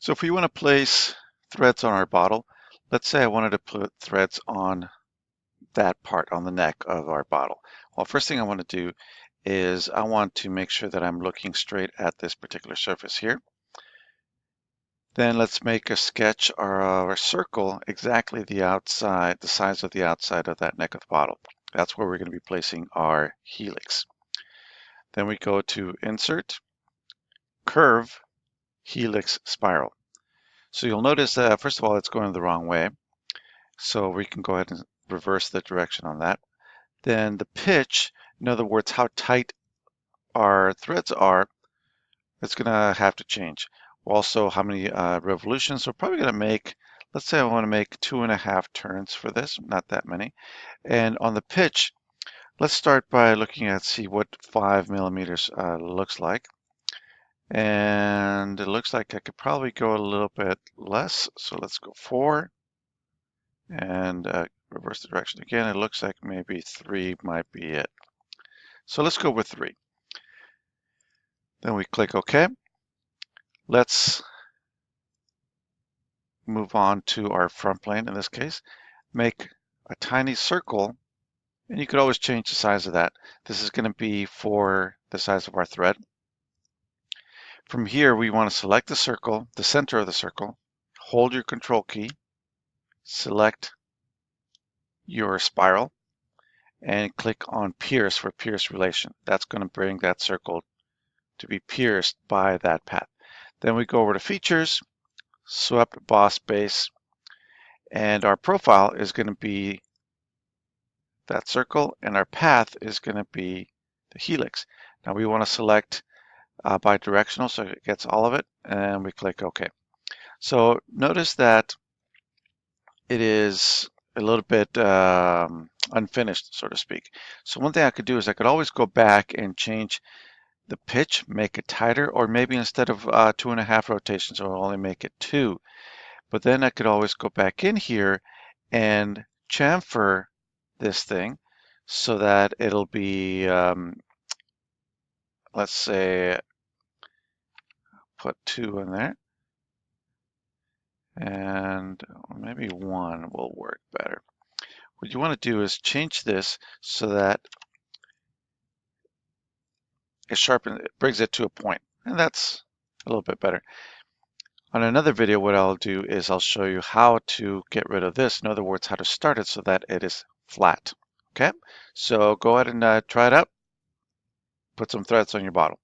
So if we want to place threads on our bottle, let's say I wanted to put threads on that part on the neck of our bottle. Well, first thing I want to do is I want to make sure that I'm looking straight at this particular surface here. Then let's make a sketch or a circle exactly the outside, the size of the outside of that neck of the bottle. That's where we're going to be placing our helix. Then we go to Insert, Curve, Helix, Spiral. So you'll notice that first of all, it's going the wrong way. So we can go ahead and reverse the direction on that. Then the pitch, in other words, how tight our threads are, it's going to have to change. Also, how many revolutions. We're probably going to make, let's say I want to make 2.5 turns for this, not that many. And on the pitch, let's start by looking at, see what 5 millimeters looks like. And it looks like I could probably go a little bit less. So let's go 4 and reverse the direction again. It looks like maybe 3 might be it. So let's go with 3. Then we click OK. Let's move on to our front plane in this case. Make a tiny circle, and you could always change the size of that. This is going to be for the size of our thread. From here, we want to select the circle, the center of the circle, hold your control key, select your spiral, and click on Pierce for pierce relation. That's going to bring that circle to be pierced by that path. Then we go over to Features, Swept Boss Base, and our profile is going to be that circle, and our path is going to be the helix. Now we want to select bidirectional so it gets all of it, and we click OK. So notice that it is a little bit unfinished, so to speak. So one thing I could do is I could always go back and change the pitch, make it tighter, or maybe instead of 2.5 rotations, I'll only make it 2. But then I could always go back in here and chamfer this thing so that it'll be, let's say, put 2 in there, and maybe 1 will work better. What you want to do is change this so that it brings it to a point, and that's a little bit better. On another video, what I'll do is I'll show you how to get rid of this. In other words, how to start it so that it is flat. Okay, so go ahead and try it out. Put some threads on your bottle.